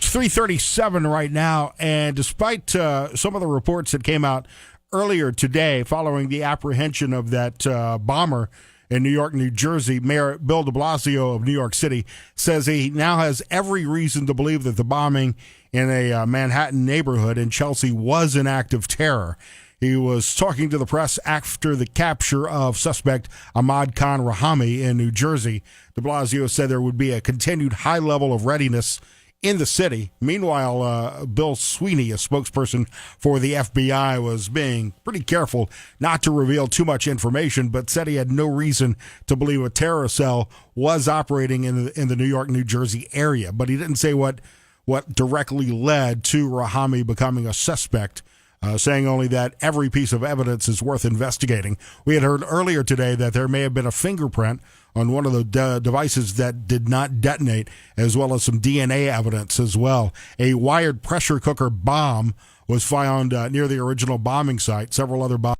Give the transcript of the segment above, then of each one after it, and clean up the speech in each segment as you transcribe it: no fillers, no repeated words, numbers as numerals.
It's 3:37 right now, and despite some of the reports that came out earlier today following the apprehension of that bomber in New York, New Jersey, Mayor Bill de Blasio of New York City says he now has every reason to believe that the bombing in a Manhattan neighborhood in Chelsea was an act of terror. He was talking to the press after the capture of suspect Ahmad Khan Rahami in New Jersey. De Blasio said there would be a continued high level of readiness in the city. Meanwhile, Bill Sweeney, a spokesperson for the FBI, was being pretty careful not to reveal too much information, but said he had no reason to believe a terror cell was operating in the New York, New Jersey area. But he didn't say what directly led to Rahami becoming a suspect, saying only that every piece of evidence is worth investigating. We had heard earlier today that there may have been a fingerprint on one of the devices that did not detonate, as well as some DNA evidence as well. A wired pressure cooker bomb was found near the original bombing site. Several other bombs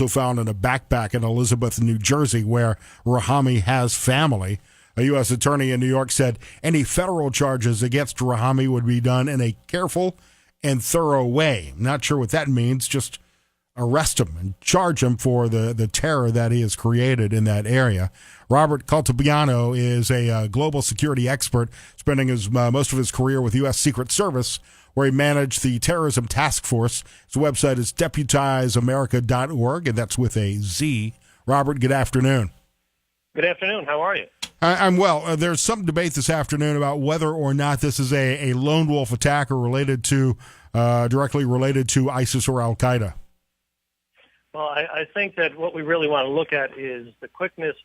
also found in a backpack in Elizabeth, New Jersey, where Rahami has family. A U.S. attorney in New York said any federal charges against Rahami would be done in a careful and thorough way. Not sure what that means, just arrest him and charge him for the terror that he has created in that area. Robert Caltabiano is a global security expert, spending most of his career with U.S. Secret Service, where he managed the Terrorism Task Force. His website is deputizeamerica.org, and that's with a Z. Robert, good afternoon. Good afternoon. How are you? I'm well. There's some debate this afternoon about whether or not this is a lone wolf attack or directly related to ISIS or Al-Qaeda. Well, I think that what we really want to look at is the quickness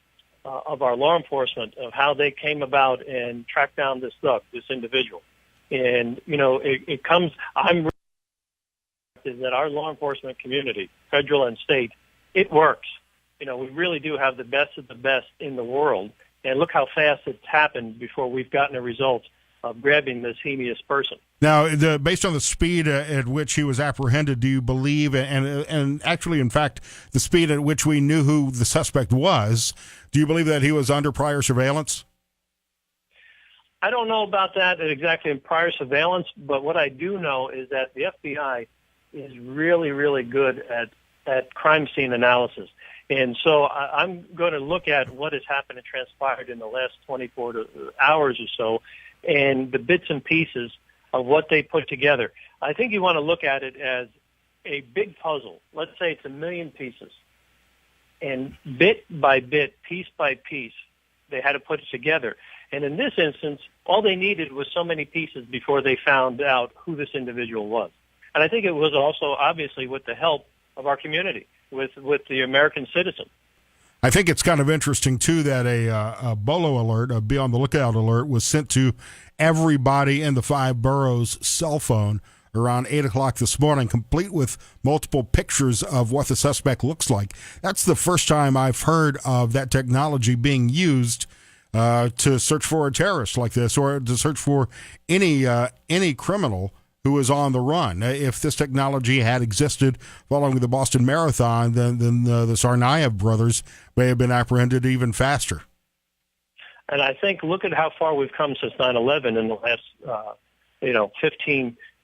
of our law enforcement, of how they came about and tracked down this individual. And, it comes, I'm is that our law enforcement community, federal and state, it works. We really do have the best of the best in the world. And look how fast it's happened before we've gotten a result of grabbing this heinous person. Now, based on the speed at which he was apprehended, do you believe, and actually, in fact, the speed at which we knew who the suspect was, do you believe that he was under prior surveillance? I don't know about that exactly in prior surveillance, but what I do know is that the FBI is really, really good at crime scene analysis. And so I'm going to look at what has happened and transpired in the last 24 hours or so, and the bits and pieces of what they put together. I think you want to look at it as a big puzzle. Let's say it's 1 million pieces. And bit by bit, piece by piece, they had to put it together. And in this instance, all they needed was so many pieces before they found out who this individual was. And I think it was also, obviously, with the help of our community, with the American citizen. I think it's kind of interesting, too, that a BOLO alert, a Be on the Lookout alert, was sent to everybody in the 5 boroughs' cell phone around 8 o'clock this morning, complete with multiple pictures of what the suspect looks like. That's the first time I've heard of that technology being used to search for a terrorist like this, or to search for any criminal who is on the run. If this technology had existed following the Boston Marathon, then the Tsarnaev brothers may have been apprehended even faster. And I think, look at how far we've come since 9/11 in the last,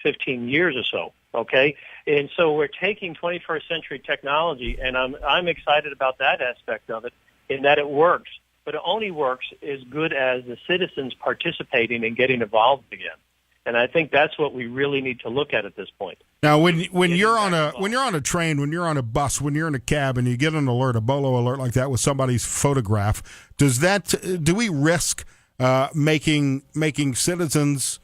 15 years or so. Okay, and so we're taking 21st century technology, and I'm excited about that aspect of it, in that it works. But it only works as good as the citizens participating and getting involved again. And I think that's what we really need to look at this point. Now, when you're on a train, when you're on a bus, when you're in a cab, and you get an alert, a BOLO alert like that with somebody's photograph, do we risk making citizens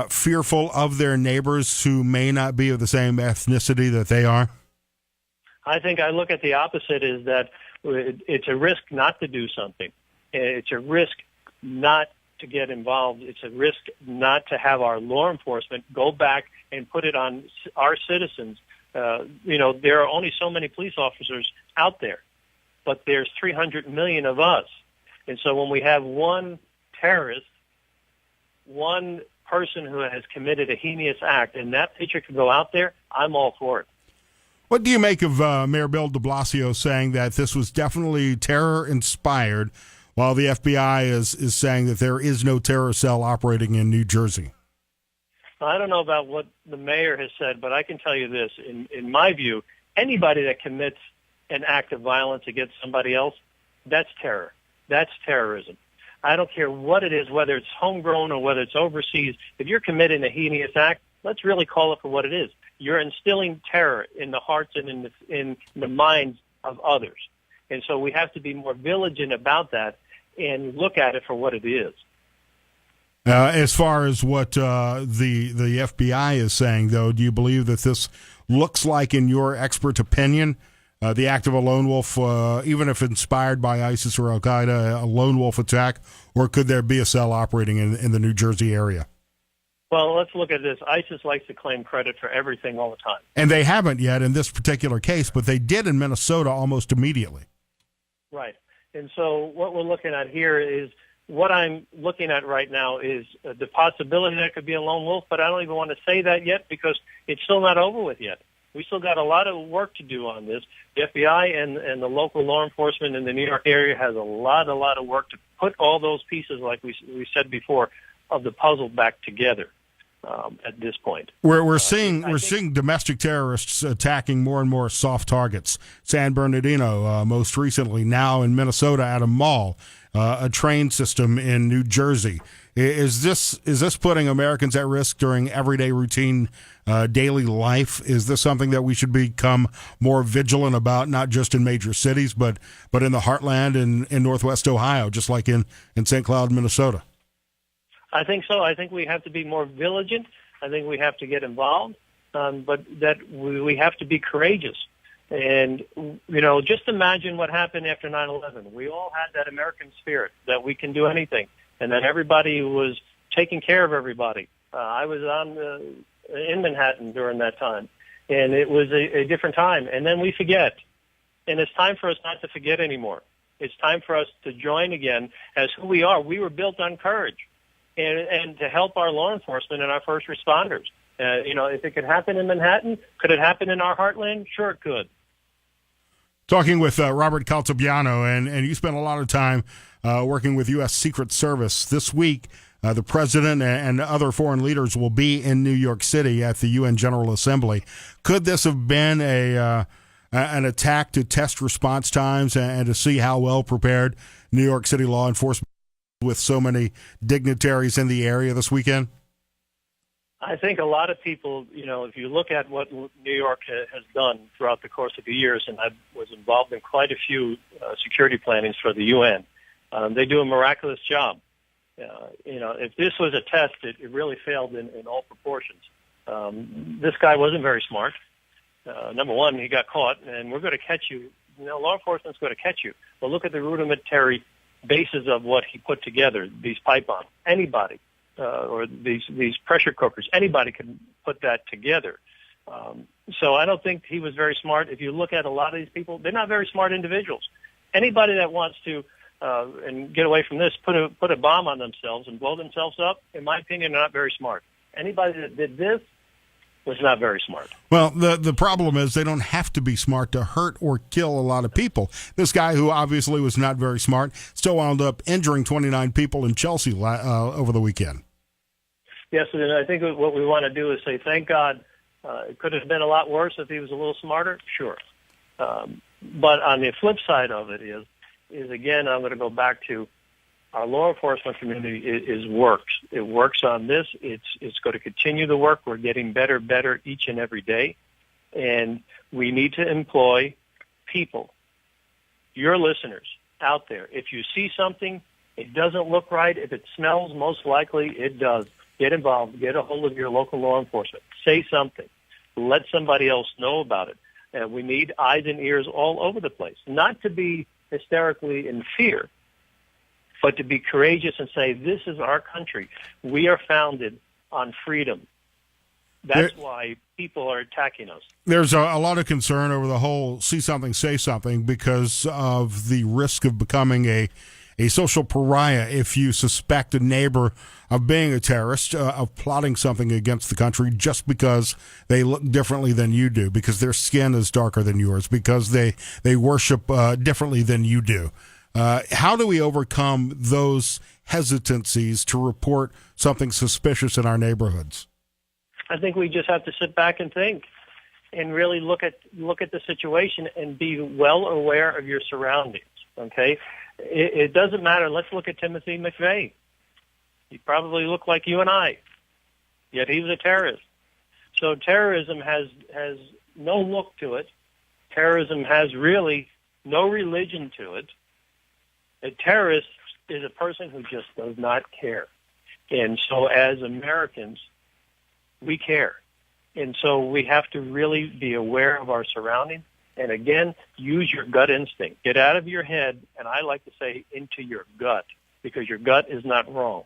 fearful of their neighbors who may not be of the same ethnicity that they are? I think I look at the opposite, is that it's a risk not to do something. It's a risk not to get involved. It's a risk not to have our law enforcement go back and put it on our citizens. There are only so many police officers out there, but there's 300 million of us. And so when we have one terrorist, one person who has committed a heinous act, and that picture can go out there, I'm all for it. What do you make of Mayor Bill de Blasio saying that this was definitely terror-inspired, while the FBI is saying that there is no terror cell operating in New Jersey? I don't know about what the mayor has said, but I can tell you this. In my view, anybody that commits an act of violence against somebody else, that's terror. That's terrorism. I don't care what it is, whether it's homegrown or whether it's overseas. If you're committing a heinous act, let's really call it for what it is. You're instilling terror in the hearts and in the minds of others. And so we have to be more vigilant about that and look at it for what it is. As far as what the FBI is saying, though, do you believe that this looks like, in your expert opinion, the act of a lone wolf, even if inspired by ISIS or Al-Qaeda, a lone wolf attack, or could there be a cell operating in the New Jersey area? Well, let's look at this. ISIS likes to claim credit for everything all the time. And they haven't yet in this particular case, but they did in Minnesota almost immediately. Right. And so what we're looking at here is, what I'm looking at right now is the possibility that it could be a lone wolf, but I don't even want to say that yet because it's still not over with yet. We still got a lot of work to do on this. The FBI and the local law enforcement in the New York area has a lot of work to put all those pieces, like we said before, of the puzzle back together. At this point, we're seeing domestic terrorists attacking more and more soft targets. San Bernardino, most recently, now in Minnesota at a mall, a train system in New Jersey. Is this putting Americans at risk during everyday routine daily life? Is this something that we should become more vigilant about, not just in major cities, but in the heartland in Northwest Ohio, just like in St. Cloud, Minnesota? I think so. I think we have to be more vigilant. I think we have to get involved, but that we have to be courageous. And, just imagine what happened after 9/11. We all had that American spirit that we can do anything, and that everybody was taking care of everybody. I was in Manhattan during that time, and it was a different time. And then we forget, and it's time for us not to forget anymore. It's time for us to join again as who we are. We were built on courage. And to help our law enforcement and our first responders. If it could happen in Manhattan, could it happen in our heartland? Sure it could. Talking with Robert Caltabiano, and you spent a lot of time working with U.S. Secret Service. This week, the president and other foreign leaders will be in New York City at the UN General Assembly. Could this have been an attack to test response times and to see how well prepared New York City law enforcement with so many dignitaries in the area this weekend? I think a lot of people, if you look at what New York has done throughout the course of the years, and I was involved in quite a few security plannings for the UN, they do a miraculous job. If this was a test, it really failed in all proportions. This guy wasn't very smart. Number one, he got caught, and we're going to catch you. Law enforcement's going to catch you. But look at the rudimentary basis of what he put together, these pipe bombs. Anybody, or these pressure cookers, anybody can put that together. So I don't think he was very smart. If you look at a lot of these people, they're not very smart individuals. Anybody that wants to, and get away from this, put a bomb on themselves and blow themselves up, in my opinion, are not very smart. Anybody that did this was not very smart. Well, the problem is they don't have to be smart to hurt or kill a lot of people. This guy, who obviously was not very smart, still wound up injuring 29 people in Chelsea over the weekend. Yes, and I think what we want to do is say, thank God. It could have been a lot worse if he was a little smarter, sure. But on the flip side of it is again, I'm going to go back to our law enforcement community works. It works on this. It's going to continue the work. We're getting better each and every day. And we need to employ people, your listeners out there. If you see something, it doesn't look right. If it smells, most likely it does. Get involved. Get a hold of your local law enforcement. Say something. Let somebody else know about it. And we need eyes and ears all over the place. Not to be hysterically in fear, but to be courageous and say, this is our country. We are founded on freedom. That's why people are attacking us. There's a lot of concern over the whole see something, say something, because of the risk of becoming a social pariah if you suspect a neighbor of being a terrorist, of plotting something against the country just because they look differently than you do, because their skin is darker than yours, because they worship differently than you do. How do we overcome those hesitancies to report something suspicious in our neighborhoods? I think we just have to sit back and think and really look at the situation and be well aware of your surroundings. Okay, it doesn't matter. Let's look at Timothy McVeigh. He probably looked like you and I, yet he was a terrorist. So terrorism has no look to it. Terrorism has really no religion to it. A terrorist is a person who just does not care. And so as Americans, we care. And so we have to really be aware of our surroundings. And again, use your gut instinct. Get out of your head, and I like to say into your gut, because your gut is not wrong.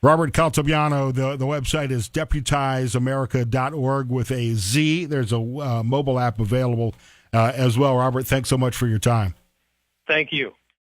Robert Caltabiano, the website is deputizeamerica.org with a Z. There's a mobile app available as well. Robert, thanks so much for your time. Thank you.